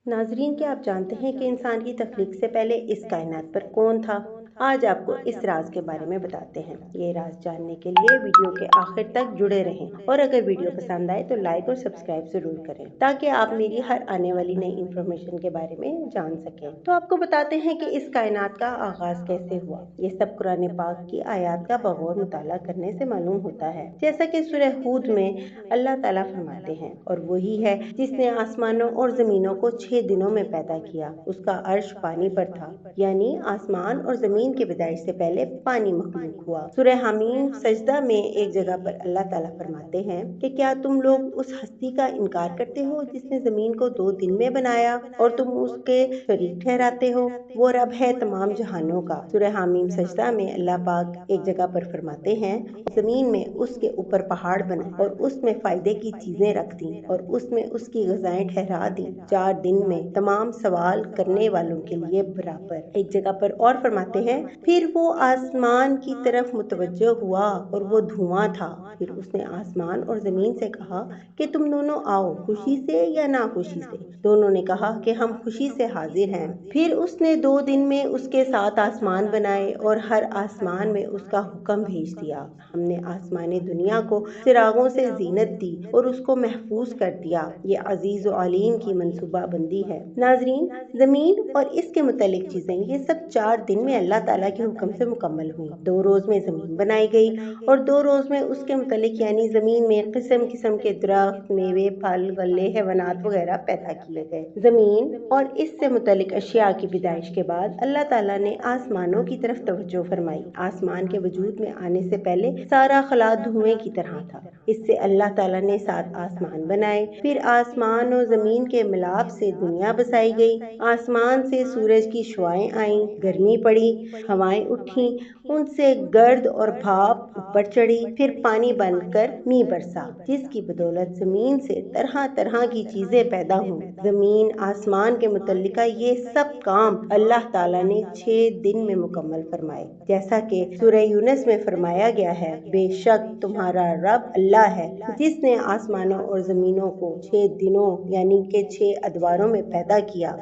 नाजरीन, क्या आप जानते हैं कि इंसान की तख्लीक से पहले इस कायनात पर कौन था? आज आपको इस राज के बारे में बताते हैं। ये राज जानने के लिए वीडियो के आखिर तक जुड़े रहें और अगर वीडियो पसंद आए तो लाइक और सब्सक्राइब जरूर करें ताकि आप मेरी हर आने वाली नई इंफॉर्मेशन के बारे में जान सकें। तो आपको बताते हैं कि इस कायनात का आगाज कैसे हुआ। ये सब कुरान पाक की आयत का बगौर मुताला करने से मालूम होता है। जैसा कि सूरह हूद में अल्लाह ताला फरमाते हैं, और वही है जिसने आसमानों और जमीनों को 6 दिनों में पैदा किया। उसका अर्श पानी पर था, यानी आसमान और जमीन की पैदाइश से पहले पानी मखलूक हुआ। सूरह हामीम सजदा में एक जगह पर अल्लाह ताला फरमाते हैं कि क्या तुम लोग उस हस्ती का इनकार करते हो जिसने जमीन को 2 दिन में बनाया और तुम उसके शरीक ठहराते हो? वो रब है तमाम जहानों का। सूरह हामीम सजदा में अल्लाह पाक एक जगह पर फरमाते हैं, जमीन में उसके ऊपर पहाड़ बनाए और उसमें फायदे की चीजें रख दी और उसमें उसकी ग़िज़ाएं ठहरा दी, 4 दिन में तमाम सवाल करने वालों के लिए बराबर। एक जगह पर और फरमाते हैं, फिर वो आसमान की तरफ मुतवज्जो हुआ और वो धुआं था। फिर उसने आसमान और जमीन से कहा कि तुम दोनों आओ, खुशी से या नाखुशी से। दोनों ने कहा कि हम खुशी से हाजिर हैं। फिर उसने 2 दिन में उसके 7 आसमान बनाए और हर आसमान में उसका हुक्म भेज दिया। हमने आसमान दुनिया को चिरागों से जीनत दी और उसको महफूज कर दिया। ये अजीज व अलीम की मनसूबा बंदी है। नाजरीन, जमीन और इसके मुतालिक चीजें ये सब 4 दिन में अल्लाह ताला के हुक्म से मुकम्मल हुई। 2 रोज में जमीन बनाई गई और 2 रोज में उसके मुतालिक यानी जमीन में किस्म किस्म के दरख्त, मेवे, फल, गल्ले, हैवानात वगैरह पैदा किए गए। जमीन और इससे मुतालिक अशिया की पैदाइश के बाद अल्लाह ताला ने आसमानों की तरफ तवज्जो फरमाई। आसमान के वजूद में आने से पहले सारा खला धुएं की तरह था। इससे अल्लाह ताला ने 7 आसमान बनाए। फिर आसमान और जमीन के मिलाप से दुनिया बसाई गई। आसमान से सूरज की शुआएं आईं, गर्मी पड़ी, हवाएं उठी, उनसे गर्द और भाप ऊपर चढ़ी। फिर पानी बनकर मींह बरसा, जिसकी बदौलत जमीन से तरह तरह की चीजें पैदा हुई। जमीन आसमान के मुतल्लिका ये सब काम अल्लाह ताला ने 6 दिन में मुकम्मल फरमाए। जैसा कि सूरह यूनुस में फरमाया गया है, बेशक तुम्हारा रब अल्लाह है जिसने आसमानों और जमीनों को 6 दिनों यानी कि 6 अदवारों में पैदा किया।